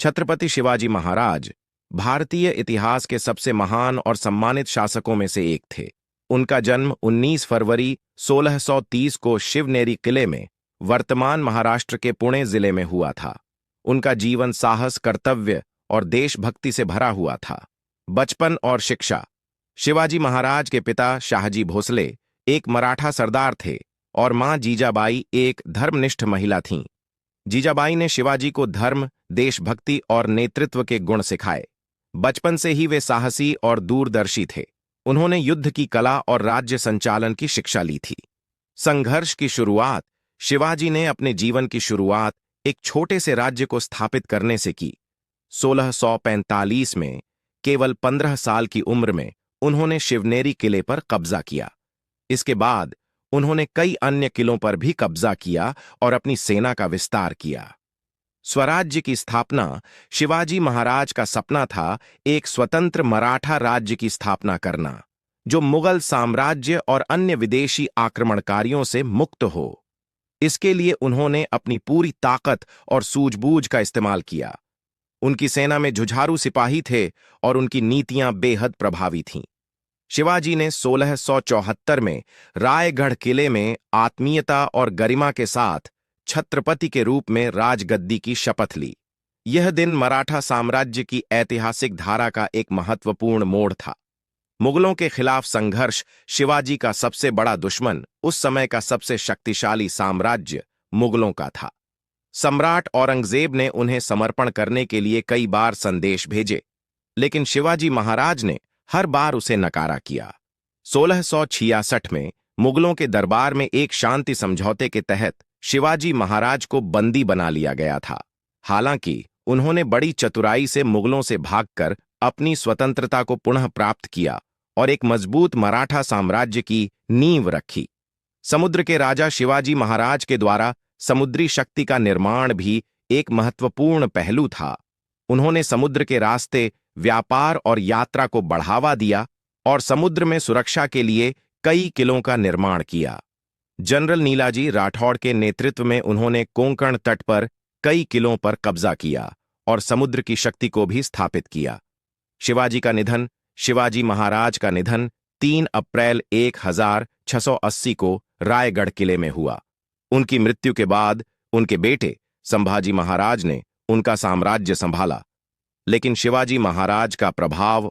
छत्रपति शिवाजी महाराज भारतीय इतिहास के सबसे महान और सम्मानित शासकों में से एक थे। उनका जन्म 19 फरवरी 1630 को शिवनेरी किले में वर्तमान महाराष्ट्र के पुणे जिले में हुआ था। उनका जीवन साहस, कर्तव्य और देशभक्ति से भरा हुआ था। बचपन और शिक्षा। शिवाजी महाराज के पिता शाहजी भोसले एक मराठा सरदार थे और मां जीजाबाई एक धर्मनिष्ठ महिला थीं। जीजाबाई ने शिवाजी को धर्म, देशभक्ति और नेतृत्व के गुण सिखाए। बचपन से ही वे साहसी और दूरदर्शी थे। उन्होंने युद्ध की कला और राज्य संचालन की शिक्षा ली थी। संघर्ष की शुरुआत। शिवाजी ने अपने जीवन की शुरुआत एक छोटे से राज्य को स्थापित करने से की। 1645 में केवल 15 साल की उम्र में उन्होंने शिवनेरी किले पर कब्जा किया। इसके बाद उन्होंने कई अन्य किलों पर भी कब्जा किया और अपनी सेना का विस्तार किया। स्वराज्य की स्थापना। शिवाजी महाराज का सपना था एक स्वतंत्र मराठा राज्य की स्थापना करना, जो मुगल साम्राज्य और अन्य विदेशी आक्रमणकारियों से मुक्त हो। इसके लिए उन्होंने अपनी पूरी ताकत और सूझबूझ का इस्तेमाल किया। उनकी सेना में जुझारू सिपाही थे और उनकी नीतियां बेहद प्रभावी थीं। शिवाजी ने 1674 में रायगढ़ किले में आत्मीयता और गरिमा के साथ छत्रपति के रूप में राजगद्दी की शपथ ली। यह दिन मराठा साम्राज्य की ऐतिहासिक धारा का एक महत्वपूर्ण मोड़ था। मुगलों के खिलाफ संघर्ष। शिवाजी का सबसे बड़ा दुश्मन उस समय का सबसे शक्तिशाली साम्राज्य मुगलों का था। सम्राट औरंगजेब ने उन्हें समर्पण करने के लिए कई बार संदेश भेजे, लेकिन शिवाजी महाराज ने हर बार उसे नकारा किया। 1666 में मुगलों के दरबार में एक शांति समझौते के तहत शिवाजी महाराज को बंदी बना लिया गया था। हालांकि उन्होंने बड़ी चतुराई से मुगलों से भागकर अपनी स्वतंत्रता को पुनः प्राप्त किया और एक मजबूत मराठा साम्राज्य की नींव रखी। समुद्र के राजा शिवाजी महाराज के द्वारा समुद्री शक्ति का निर्माण भी एक महत्वपूर्ण पहलू था। उन्होंने समुद्र के रास्ते व्यापार और यात्रा को बढ़ावा दिया और समुद्र में सुरक्षा के लिए कई किलों का निर्माण किया। जनरल नीलाजी राठौड़ के नेतृत्व में उन्होंने कोंकण तट पर कई किलों पर कब्जा किया और समुद्र की शक्ति को भी स्थापित किया। शिवाजी का निधन। शिवाजी महाराज का निधन 3 अप्रैल 1680 को रायगढ़ किले में हुआ। उनकी मृत्यु के बाद उनके बेटे संभाजी महाराज ने उनका साम्राज्य संभाला, लेकिन शिवाजी महाराज का प्रभाव